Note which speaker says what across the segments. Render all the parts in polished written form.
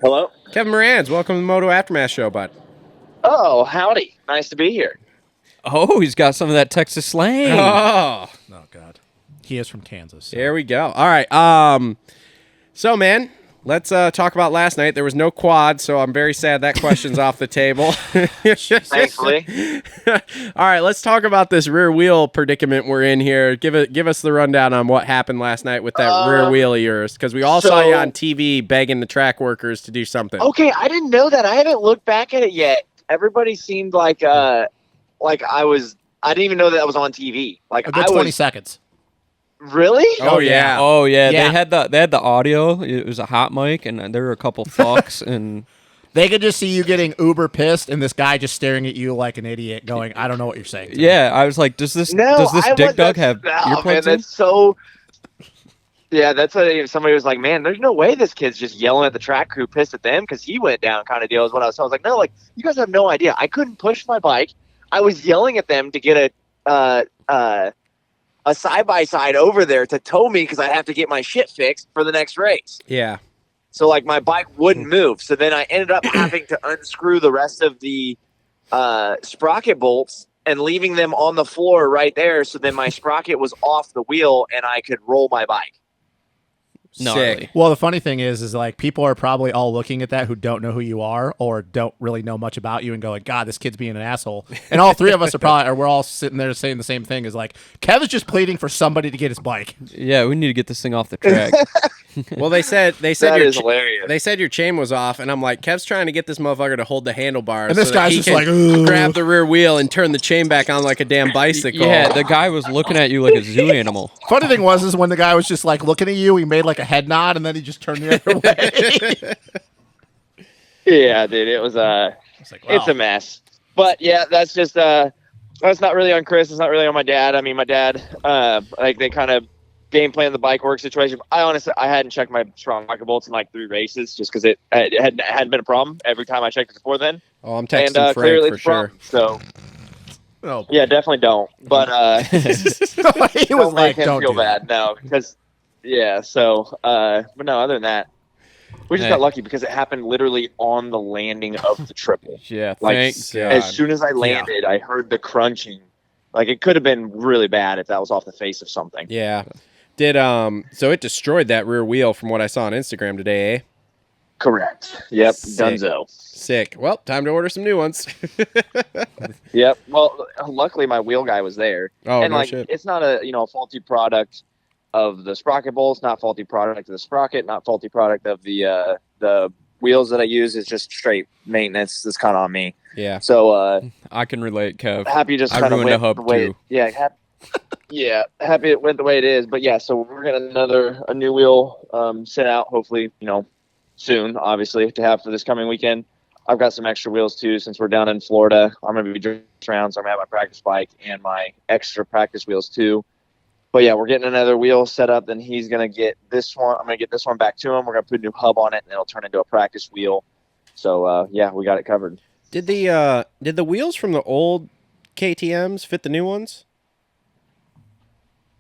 Speaker 1: Hello?
Speaker 2: Kevin Moranz, welcome to the Moto Aftermath Show, bud.
Speaker 1: Oh, howdy. Nice to be here.
Speaker 3: Oh, he's got some of that Texas slang.
Speaker 2: Oh,
Speaker 4: God. He is from Kansas. So.
Speaker 2: there we go. All right. So, man, let's talk about last night. There was no quad, so I'm very sad that question's off the table.
Speaker 1: Thankfully.
Speaker 2: All right, let's talk about this rear wheel predicament we're in here. Give us the rundown on what happened last night with that rear wheel of yours, because we all saw you on TV begging the track workers to do something.
Speaker 1: Okay, I didn't know that. I haven't looked back at it yet. Everybody seemed like I didn't even know that was on TV. Like
Speaker 4: A good 20 seconds.
Speaker 1: Really?
Speaker 2: Oh, yeah.
Speaker 3: Oh yeah.
Speaker 4: Yeah.
Speaker 3: They had the audio. It was a hot mic, and there were a couple fucks, and
Speaker 4: They could just see you getting uber pissed and this guy just staring at you like an idiot going, I don't know what you're saying.
Speaker 3: yeah, I was like, does this
Speaker 1: I
Speaker 3: dick
Speaker 1: was-
Speaker 3: dug
Speaker 1: that's-
Speaker 3: have
Speaker 1: oh, man,
Speaker 3: earplugs in?
Speaker 1: that's so. Yeah, that's what somebody was like, man, there's no way this kid's just yelling at the track crew, pissed at them because he went down kind of deal is what I was. So I was like, no, like, you guys have no idea. I couldn't push my bike. I was yelling at them to get a side-by-side over there to tow me because I have to get my shit fixed for the next race.
Speaker 2: Yeah.
Speaker 1: So, like, my bike wouldn't move. So then I ended up having to unscrew the rest of the sprocket bolts and leaving them on the floor right there. So then my sprocket was off the wheel and I could roll my bike.
Speaker 3: Gnarly.
Speaker 2: Sick.
Speaker 4: Well, the funny thing is like people are probably all looking at that who don't know who you are or don't really know much about you and going, God, this kid's being an asshole. And all three of us are probably, or we're all sitting there saying the same thing is like, Kev is just pleading for somebody to get his bike.
Speaker 3: Yeah, we need to get this thing off the track.
Speaker 2: Well, they said
Speaker 1: That
Speaker 2: your
Speaker 1: is hilarious.
Speaker 2: they said your chain was off, and I'm like, Kev's trying to get this motherfucker to hold the handlebars,
Speaker 4: And this
Speaker 2: so that
Speaker 4: guy's
Speaker 2: he
Speaker 4: just
Speaker 2: can
Speaker 4: like, "Ugh."
Speaker 2: grab the rear wheel and turn the chain back on like a damn bicycle.
Speaker 3: Yeah, the guy was looking at you like a zoo animal.
Speaker 4: Funny thing was when the guy was just like looking at you, he made like a head nod and then he just turned the other way.
Speaker 1: Yeah, dude, it was
Speaker 4: It's like,
Speaker 1: it's a mess. But yeah, that's just that's not really on Chris. It's not really on my dad. I mean, my dad, like they kind of game plan the bike work situation. I honestly, I hadn't checked my sprocket bolts in like 3 races just because it hadn't been a problem every time I checked it before then.
Speaker 2: Oh, I'm
Speaker 1: And
Speaker 2: texting
Speaker 1: clearly
Speaker 2: Frank for
Speaker 1: it's a problem.
Speaker 2: sure.
Speaker 1: So
Speaker 4: oh.
Speaker 1: yeah, definitely don't. But
Speaker 4: he was
Speaker 1: don't
Speaker 4: like,
Speaker 1: make him
Speaker 4: don't
Speaker 1: feel
Speaker 4: do that.
Speaker 1: bad. No, because yeah. So but no, other than that, we just
Speaker 3: Hey.
Speaker 1: got lucky because it happened literally on the landing of the triple.
Speaker 3: Yeah,
Speaker 1: Like,
Speaker 3: thank
Speaker 2: God.
Speaker 1: As soon as I landed, I heard the crunching. Like it could have been really bad if that was off the face of something.
Speaker 2: Yeah. Did so it destroyed that rear wheel from what I saw on Instagram today, eh?
Speaker 1: Correct. Yep.
Speaker 2: Sick.
Speaker 1: Dunzo.
Speaker 2: Sick. Well, time to order some new ones.
Speaker 1: Yep. Well, luckily my wheel guy was there,
Speaker 2: Oh,
Speaker 1: and
Speaker 2: no
Speaker 1: like
Speaker 2: shit.
Speaker 1: it's not a faulty product of the sprocket bolts, not faulty product of the sprocket, not faulty product of the wheels that I use. It's just straight maintenance. That's kind of on me.
Speaker 2: Yeah.
Speaker 1: So
Speaker 3: I can relate, Kev.
Speaker 1: happy just
Speaker 3: I
Speaker 1: kind of
Speaker 3: ruined a
Speaker 1: went
Speaker 3: hub
Speaker 1: the way.
Speaker 3: too.
Speaker 1: Yeah. Happy it went the way it is. But yeah, so we're gonna a new wheel set out. Hopefully, soon. Obviously, to have for this coming weekend. I've got some extra wheels too since we're down in Florida. I'm gonna be driving around, so I'm gonna have my practice bike and my extra practice wheels too. But yeah, we're getting another wheel set up. Then he's gonna get this one. I'm gonna get this one back to him. We're gonna put a new hub on it, and it'll turn into a practice wheel. So yeah, we got it covered.
Speaker 2: Did the wheels from the old KTMs fit the new ones?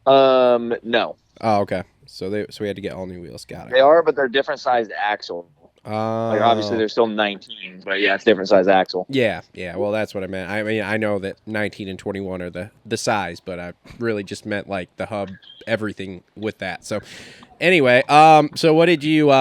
Speaker 1: No,
Speaker 2: Oh, okay. So we had to get all new wheels. Got it.
Speaker 1: they are, but they're different sized axle. Like obviously
Speaker 2: Oh.
Speaker 1: they're still 19, but yeah, it's different size axle.
Speaker 2: Yeah. Well, that's what I meant. I mean, I know that 19 and 21 are the size, but I really just meant like the hub, everything with that. So, anyway, so what did you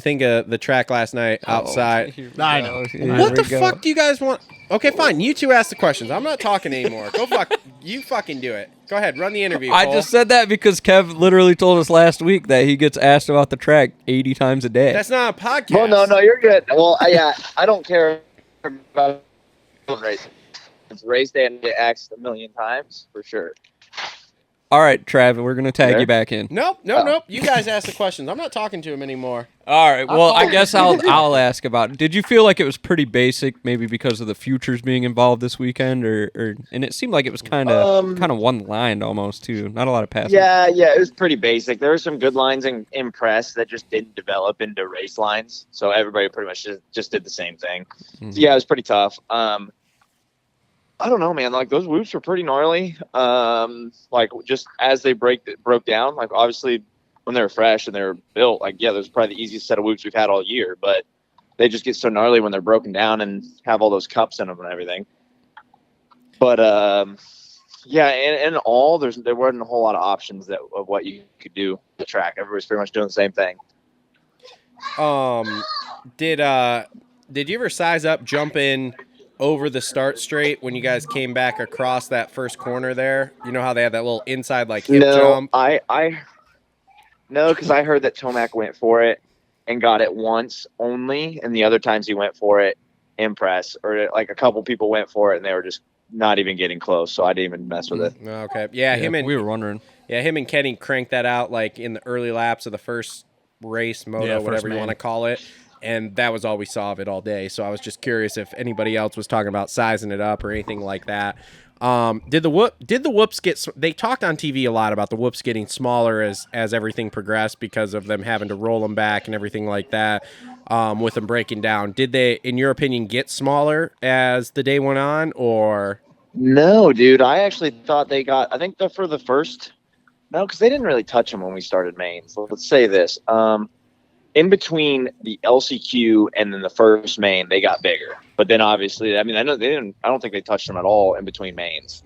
Speaker 2: think of the track last night outside?
Speaker 4: I know.
Speaker 2: What the fuck do you guys want? Okay, fine. You two ask the questions. I'm not talking anymore. Go fuck. You fucking do it. Go ahead. Run the interview.
Speaker 3: I
Speaker 2: Cole.
Speaker 3: just said that because Kev literally told us last week that he gets asked about the track 80 times a day.
Speaker 2: That's not a podcast.
Speaker 1: Well, no, you're good. Well, I don't care about racing. It's race day and get asked a million times for sure.
Speaker 3: All right, Trav, we're going to tag
Speaker 1: There?
Speaker 3: you back in.
Speaker 2: Nope. You guys ask the questions. I'm not talking to him anymore.
Speaker 3: All right. Well, I guess I'll ask about it. Did you feel like it was pretty basic, maybe because of the futures being involved this weekend, or and it seemed like it was kind of one lined almost too, not a lot of passing.
Speaker 1: Yeah, it was pretty basic. There were some good lines in press that just didn't develop into race lines, so everybody pretty much just did the same thing.
Speaker 3: Mhm.
Speaker 1: So, yeah, it was pretty tough. I don't know, man. Like those whoops were pretty gnarly. Like just as they broke down, like obviously when they were fresh and they were built, like yeah, there's probably the easiest set of whoops we've had all year. But they just get so gnarly when they're broken down and have all those cups in them and everything. But yeah, and all there wasn't a whole lot of options of what you could do on the track. Everybody's pretty much doing the same thing.
Speaker 2: Did you ever size up jumping over the start straight when you guys came back across that first corner there? You know how they had that little inside like hip jump?
Speaker 1: No, because I heard that Tomac went for it and got it once only, and the other times he went for it, impress, or like a couple people went for it and they were just not even getting close, so I didn't even mess with it.
Speaker 2: Okay, yeah,
Speaker 3: we were wondering.
Speaker 2: Yeah, him and Kenny cranked that out like in the early laps of the first race, Moto, whatever you want to call it, and that was all we saw of it all day. So I was just curious if anybody else was talking about sizing it up or anything like that. Did the whoops get? They talked on TV a lot about the whoops getting smaller as everything progressed because of them having to roll them back and everything like that. With them breaking down, did they, in your opinion, get smaller as the day went on, or?
Speaker 1: No, dude. I actually thought they got. I think for the first. No, because they didn't really touch them when we started mains. Let's say this. In between the LCQ and then the first main, they got bigger. But then obviously, I mean, I know they didn't. I don't think they touched them at all in between mains.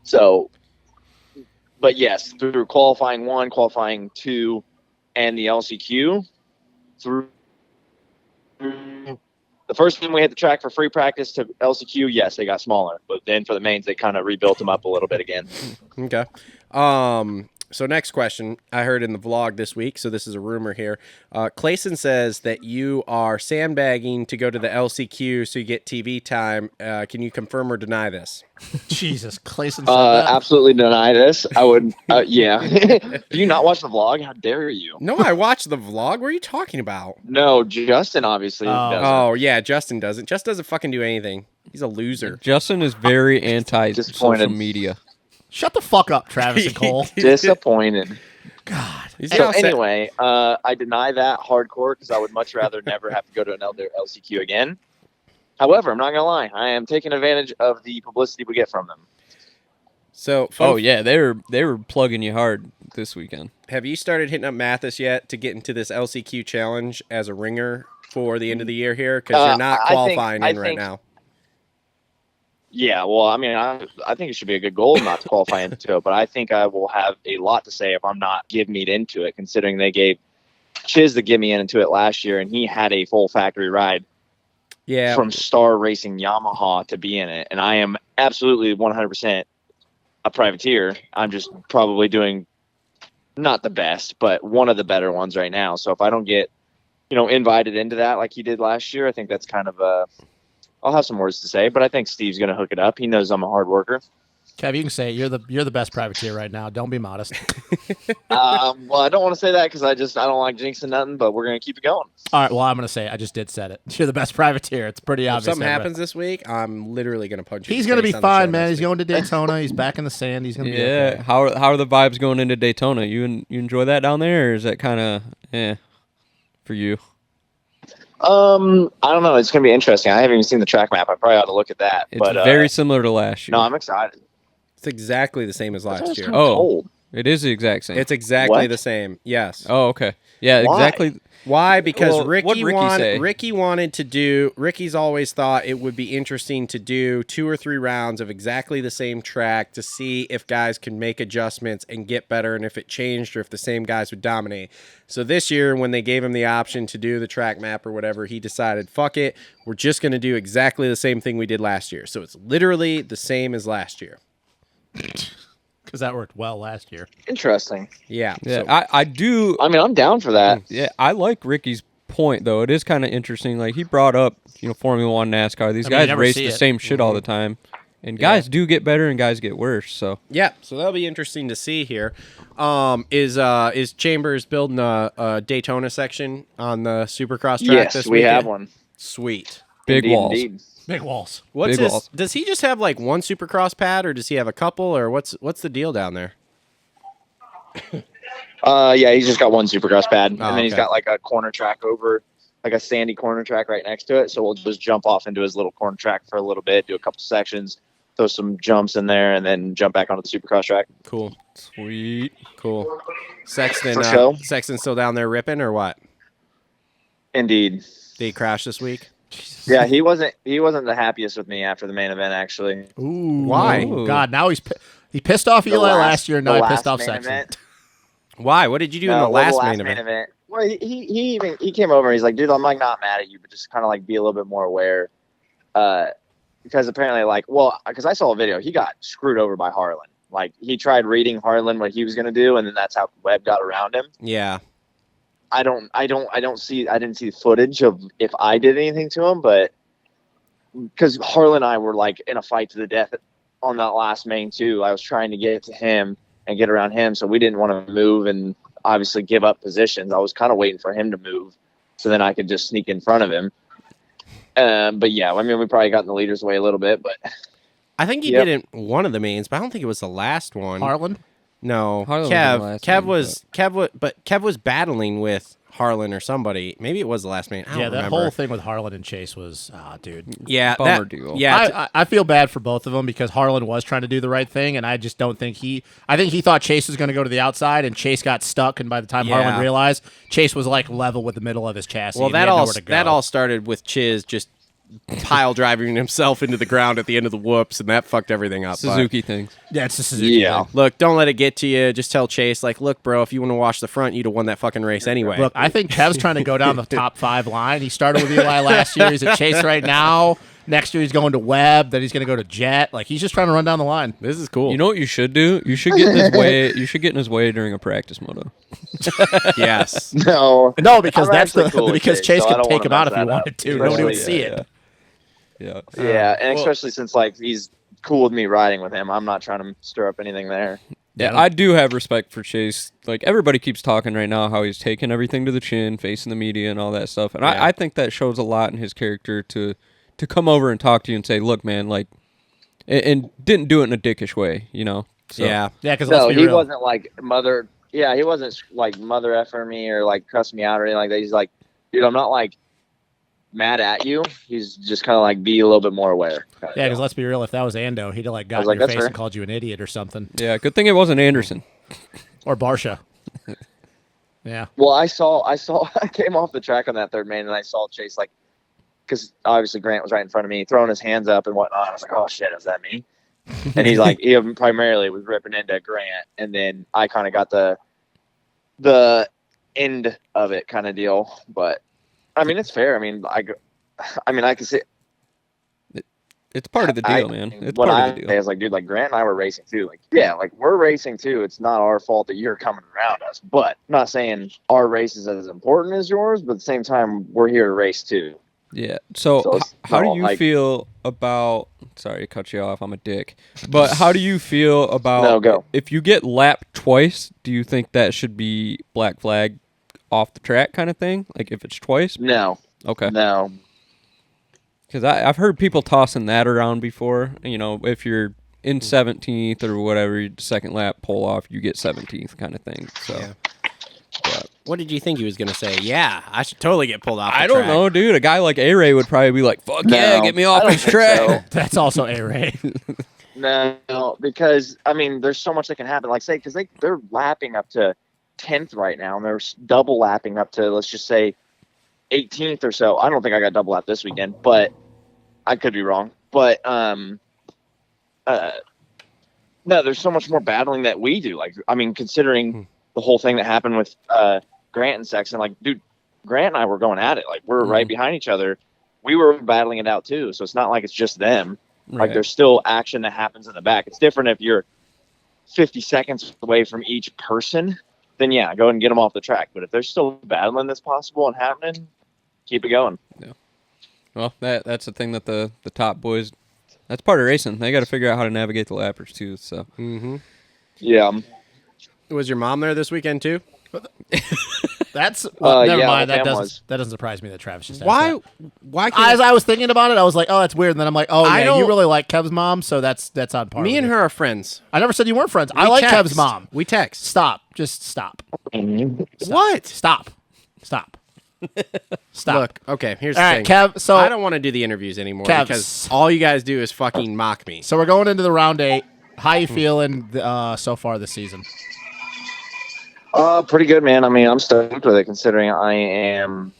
Speaker 1: So, but yes, through qualifying 1, qualifying 2, and the LCQ, through the first time we hit the track for free practice to LCQ, yes, they got smaller. But then for the mains, they kind of rebuilt them up a little bit again.
Speaker 2: Okay. So next question I heard in the vlog this week, so this is a rumor here. Clayson says that you are sandbagging to go to the LCQ so you get TV time. Can you confirm or deny this?
Speaker 4: Jesus, Clayson said that?
Speaker 1: Absolutely deny this. I would, yeah. Do you not watch the vlog? How dare you?
Speaker 2: No, I watched the vlog. What are you talking about?
Speaker 1: No, Justin obviously doesn't.
Speaker 2: Oh, yeah, Justin doesn't. Justin doesn't fucking do anything. He's a loser.
Speaker 3: Justin is very anti-social media.
Speaker 4: Shut the fuck up, Travis and Cole.
Speaker 1: Disappointed.
Speaker 4: God.
Speaker 1: So anyway, I deny that hardcore because I would much rather never have to go to another LCQ again. However, I'm not gonna lie, I am taking advantage of the publicity we get from them.
Speaker 2: So,
Speaker 3: yeah, they were plugging you hard this weekend.
Speaker 2: Have you started hitting up Mathis yet to get into this LCQ challenge as a ringer for the end of the year here? Because you're not qualifying right now.
Speaker 1: Yeah, well, I mean, I think it should be a good goal not to qualify into it, but I think I will have a lot to say if I'm not give meat into it, considering they gave Chiz the give me into it last year, and he had a full factory ride from Star Racing Yamaha to be in it, and I am absolutely 100% a privateer. I'm just probably doing not the best, but one of the better ones right now. So if I don't get, invited into that like he did last year, I think that's kind of a... I'll have some words to say, but I think Steve's going to hook it up. He knows I'm a hard worker.
Speaker 4: Kev, you can say it. You're the best privateer right now. Don't be modest.
Speaker 1: Well, I don't want to say that because I don't like jinxing nothing, but we're going to keep it going.
Speaker 4: All right, well, I'm going to say it. I just did said it. You're the best privateer. It's pretty obvious.
Speaker 2: If something happens this week, I'm literally going to punch you.
Speaker 4: He's going to be fine, man. He's going to Daytona. He's back in the sand. He's going to be okay.
Speaker 3: How are the vibes going into Daytona? You enjoy that down there, or is that kind of for you?
Speaker 1: I don't know. It's going to be interesting. I haven't even seen the track map. I probably ought to look at that.
Speaker 3: It's very similar to last year.
Speaker 1: No, I'm excited.
Speaker 2: It's exactly the same as last year.
Speaker 1: Cold.
Speaker 3: It is the exact same.
Speaker 2: It's exactly the same. Yes.
Speaker 3: Oh, okay. Yeah,
Speaker 1: Why?
Speaker 3: Exactly.
Speaker 2: Why? Because
Speaker 3: Ricky
Speaker 2: wanted to do. Ricky's always thought it would be interesting to do 2 or 3 rounds of exactly the same track to see if guys can make adjustments and get better, and if it changed or if the same guys would dominate. So this year, when they gave him the option to do the track map or whatever, he decided, fuck it, we're just going to do exactly the same thing we did last year. So it's literally the same as last year.
Speaker 4: Because that worked well last year.
Speaker 1: Interesting.
Speaker 2: Yeah.
Speaker 3: Yeah,
Speaker 2: So,
Speaker 3: I do.
Speaker 1: I mean, I'm down for that.
Speaker 3: Yeah, I like Ricky's point though. It is kind of interesting. Like he brought up, Formula One, NASCAR. These guys race the same shit all the time, and guys do get better and guys get worse. So
Speaker 2: so that'll be interesting to see here. Is Chambers building a Daytona section on the Supercross track this weekend? Yes,
Speaker 1: we have one.
Speaker 2: Sweet.
Speaker 3: Big walls.
Speaker 1: Indeed.
Speaker 4: Big walls.
Speaker 2: What's
Speaker 3: Big
Speaker 2: his?
Speaker 3: walls.
Speaker 2: Does he just have like one Supercross pad, or does he have a couple, or what's the deal down there?
Speaker 1: Yeah, he's just got one Supercross pad, and then he's
Speaker 2: okay.
Speaker 1: got like a corner track over, like a sandy corner track right next to it. So we'll just jump off into his little corner track for a little bit, do a couple sections, throw some jumps in there, and then jump back onto the Supercross track.
Speaker 2: Cool.
Speaker 3: Sweet.
Speaker 2: Cool. Sexton,
Speaker 1: For show.
Speaker 2: Sexton still down there ripping, or what?
Speaker 1: Indeed.
Speaker 2: Did he crash this week?
Speaker 1: Yeah, he wasn't the happiest with me after the main event, actually.
Speaker 4: Ooh,
Speaker 2: Why?
Speaker 4: God, now he pissed off Eli last year. Now he pissed off Sexton.
Speaker 2: Why? What did you do in the last main event?
Speaker 1: Well, he came over and he's like, dude, I'm like not mad at you, but just kind of like be a little bit more aware. Because apparently, because I saw a video, he got screwed over by Harlan. Like, he tried reading Harlan what he was going to do, and then that's how Webb got around him.
Speaker 2: Yeah.
Speaker 1: I didn't see the footage of if I did anything to him, but because Harlan and I were like in a fight to the death on that last main too. I was trying to get to him and get around him, so we didn't want to move and obviously give up positions. I was kind of waiting for him to move so then I could just sneak in front of him. But yeah, I mean, we probably got in the leader's way a little bit, but
Speaker 2: I think he did it in one of the mains, but I don't think it was the last one.
Speaker 4: Harlan?
Speaker 2: No,
Speaker 3: Harlan
Speaker 2: Kev
Speaker 3: was
Speaker 2: Kev was battling with Harlan or somebody. Maybe it was the last main. I don't
Speaker 4: that
Speaker 2: remember.
Speaker 4: whole thing with Harlan and Chase was, dude.
Speaker 2: Yeah,
Speaker 3: bummer deal.
Speaker 2: Yeah,
Speaker 4: I feel bad for both of them because Harlan was trying to do the right thing, and I just don't think I think he thought Chase was going to go to the outside, and Chase got stuck, and by the time Harlan realized, Chase was like level with the middle of his chassis.
Speaker 2: well, that all started with Chiz just pile driving himself into the ground at the end of the whoops, and that fucked everything up.
Speaker 3: Suzuki things.
Speaker 4: Yeah, it's a Suzuki thing.
Speaker 2: Look, don't let it get to you. Just tell Chase, like, look, bro, if you want to wash the front, you'd have won that fucking race anyway.
Speaker 4: Look, I think Kev's trying to go down the top 5 line. He started with Eli last year. He's at Chase right now. Next year he's going to Webb. Then he's going to go to Jet. Like, he's just trying to run down the line.
Speaker 2: This is cool.
Speaker 3: You know what you should do? You should get in his way. You should get in his way during a practice moto.
Speaker 2: Yes.
Speaker 1: no,
Speaker 4: because because Chase could take him out if he wanted to. Nobody would see it.
Speaker 3: Yeah.
Speaker 1: And especially since like he's cool with me riding with him, I'm not trying to stir up anything there.
Speaker 3: Yeah, I do have respect for Chase. Like, everybody keeps talking right now how he's taking everything to the chin, facing the media and all that stuff. And I think that shows a lot in his character to come over and talk to you and say, look, man, like, and didn't do it in a dickish way, you know? So.
Speaker 2: Yeah.
Speaker 4: Yeah, because
Speaker 1: he wasn't like mother. Yeah, he wasn't like mother effing me or like cussing me out or anything like that. He's like, dude, I'm not like mad at you. He's just kind of like be a little bit more aware.
Speaker 4: Yeah, because let's be real, if that was Ando, he'd have like got in your face and called you an idiot or something.
Speaker 3: Yeah, good thing it wasn't Anderson
Speaker 4: or Barsha. Yeah.
Speaker 1: Well, I came off the track on that third main and I saw Chase like, because obviously Grant was right in front of me, throwing his hands up and whatnot. I was like, oh shit, is that me? And he's like, he primarily was ripping into Grant, and then I kind of got the end of it kind of deal, but. I mean, it's fair. I mean, I can see.
Speaker 3: It's part of the deal, man. It's part of the deal.
Speaker 1: I was like, dude, like Grant and I were racing too. Like, yeah, like we're racing too. It's not our fault that you're coming around us. But I'm not saying our race is as important as yours, but at the same time, we're here to race too.
Speaker 3: Yeah. So how do you feel about? Sorry to cut you off. I'm a dick. But how do you feel about?
Speaker 1: No, go.
Speaker 3: If you get lapped twice, do you think that should be black flag? Off the track kind of thing, like if it's twice?
Speaker 1: No.
Speaker 3: Okay.
Speaker 1: No.
Speaker 3: Because I've heard people tossing that around before. You know, if you're in 17th or whatever, second lap pull off, you get 17th kind of thing. So.
Speaker 2: Yeah. What did you think he was going to say? Yeah, I should totally get pulled off the
Speaker 3: I don't
Speaker 2: track.
Speaker 3: know, dude. A guy like A-Ray would probably be like, fuck yeah, get me off this track.
Speaker 1: So.
Speaker 4: That's also A-Ray.
Speaker 1: No, because, I mean, there's so much that can happen. Like, say, because they're lapping up to 10th right now, and they're double lapping up to, let's just say, 18th or so. I don't think I got double lap this weekend, but I could be wrong. But no, there's so much more battling that we do. Like, I mean, considering the whole thing that happened with Grant and Sexton, like, dude, Grant and I were going at it. Like, we're right behind each other. We were battling it out too. So it's not like it's just them.
Speaker 3: Right.
Speaker 1: Like, there's still action that happens in the back. It's different if you're 50 seconds away from each person. Then yeah, go ahead and get them off the track. But if there's still battling that's possible and happening, keep it going.
Speaker 3: Yeah. Well, that's the thing that the top boys, that's part of racing. They got to figure out how to navigate the lappers too. So.
Speaker 2: Mm-hmm.
Speaker 1: Yeah.
Speaker 2: Was your mom there this weekend too?
Speaker 4: That's never mind.
Speaker 1: That
Speaker 4: doesn't surprise me that Travis just asked
Speaker 2: Why?
Speaker 4: that.
Speaker 2: Why? Can't
Speaker 4: As I was thinking about it, I was like, "Oh, that's weird." And then I'm like, "Oh,
Speaker 2: I
Speaker 4: yeah,
Speaker 2: don't-
Speaker 4: you really like Kev's mom, so that's on par."
Speaker 2: me
Speaker 4: with
Speaker 2: and
Speaker 4: it.
Speaker 2: her are friends.
Speaker 4: I never said you weren't friends. I
Speaker 2: We
Speaker 4: like
Speaker 2: text.
Speaker 4: Kev's mom.
Speaker 2: We text.
Speaker 4: Stop. Just stop.
Speaker 2: What?
Speaker 4: Stop. Stop. Stop.
Speaker 2: Look, okay, here's
Speaker 4: All
Speaker 2: the
Speaker 4: right,
Speaker 2: thing.
Speaker 4: Kev. So
Speaker 2: I don't want to do the interviews anymore
Speaker 4: Kev,
Speaker 2: because all you guys do is fucking mock me.
Speaker 4: So we're going into the round 8. How you feeling so far this season?
Speaker 1: Pretty good, man. I mean, I'm stoked with it considering I am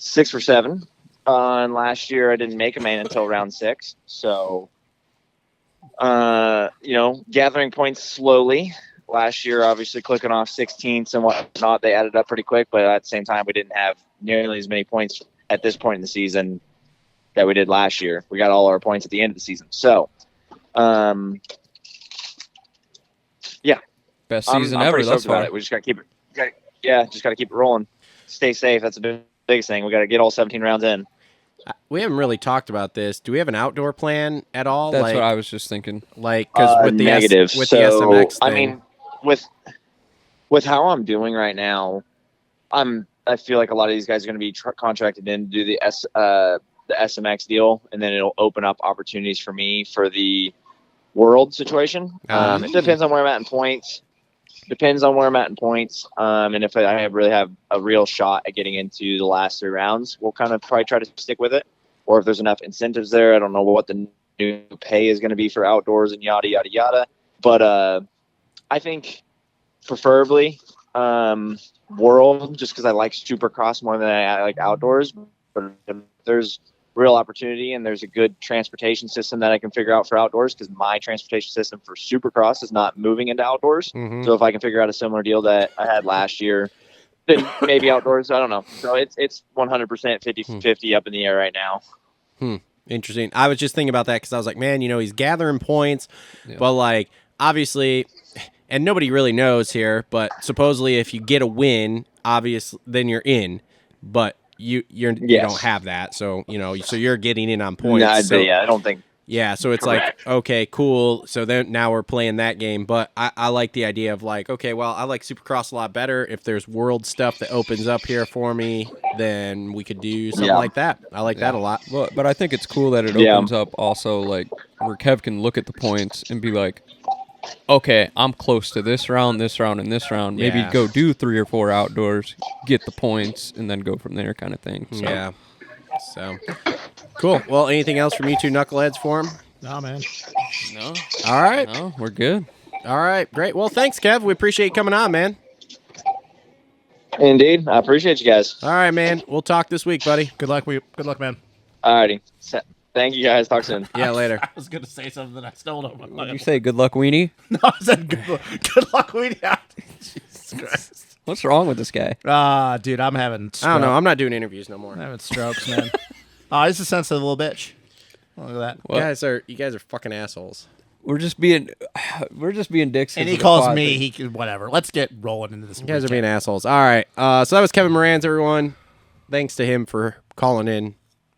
Speaker 1: 6 for 7. And last year I didn't make a main until round 6. So, gathering points slowly. Last year, obviously clicking off 16ths and whatnot, they added up pretty quick. But at the same time, we didn't have nearly as many points at this point in the season that we did last year. We got all our points at the end of the season. So,
Speaker 3: Best season
Speaker 1: I'm
Speaker 3: ever
Speaker 1: pretty
Speaker 3: thus
Speaker 1: stoked about
Speaker 3: far.
Speaker 1: it. We just got to keep it. Just got to keep it rolling. Stay safe. That's the biggest thing. We got to get all 17 rounds in.
Speaker 2: We haven't really talked about this. Do we have an outdoor plan at all?
Speaker 3: That's what I was just thinking.
Speaker 2: Like, because with the
Speaker 1: negative.
Speaker 2: with
Speaker 1: So,
Speaker 2: the SMX thing,
Speaker 1: I mean, with how I'm doing right now, I feel like a lot of these guys are going to be contracted in to do the SMX deal, and then it'll open up opportunities for me for the world situation. It depends on where I'm at in points. And if I really have a real shot at getting into the last 3 rounds, we'll kind of probably try to stick with it. Or if there's enough incentives there, I don't know what the new pay is going to be for outdoors and yada, yada, yada. But I think preferably world, just because I like supercross more than I like outdoors. But if there's real opportunity and there's a good transportation system that I can figure out for outdoors, because my transportation system for supercross is not moving into outdoors. So if I can figure out a similar deal that I had last year, then maybe outdoors, I don't know. So it's 100% 50-50 up in the air right now.
Speaker 2: Interesting. I was just thinking about that because I was like, man, he's gathering points, but like obviously, and nobody really knows here, but supposedly if you get a win, obviously then you're in, but you don't have that, so so you're getting in on points.
Speaker 1: I don't think.
Speaker 2: Yeah, so it's correct. Like, okay, cool. So then now we're playing that game, but I like the idea of like, okay, well, I like Supercross a lot better. If there's world stuff that opens up here for me, then we could do something like that. I like that a lot.
Speaker 3: Well, but I think it's cool that it opens up also like where Kev can look at the points and be like, okay, I'm close to this round, and this round. Maybe go do 3 or 4 outdoors, get the points, and then go from there kind of thing. So.
Speaker 2: Yeah. So, cool. Well, anything else from you two knuckleheads for him?
Speaker 4: No, man.
Speaker 3: No.
Speaker 2: All right.
Speaker 3: No, we're good.
Speaker 2: All right. Great. Well, thanks, Kev. We appreciate you coming on, man.
Speaker 1: Indeed. I appreciate you guys.
Speaker 2: All right, man. We'll talk this week, buddy.
Speaker 4: Good luck, man.
Speaker 1: All righty. Thank you, guys. Talk soon.
Speaker 2: Yeah, later.
Speaker 4: I was gonna say something that I stole on my
Speaker 3: Did you say good luck, Weenie?
Speaker 4: No, I said good luck, Weenie. Jesus Christ.
Speaker 3: What's wrong with this guy?
Speaker 4: Dude, I'm having
Speaker 2: I don't know. I'm not doing interviews no more.
Speaker 4: I'm having strokes, man. He's a sensitive little bitch. Look at that.
Speaker 2: Well, you guys are fucking assholes.
Speaker 3: We're just being dicks.
Speaker 4: And he calls me. He can whatever. Let's get rolling into this.
Speaker 2: You guys are being assholes. All right. So that was Kevin Moranz, everyone. Thanks to him for calling in.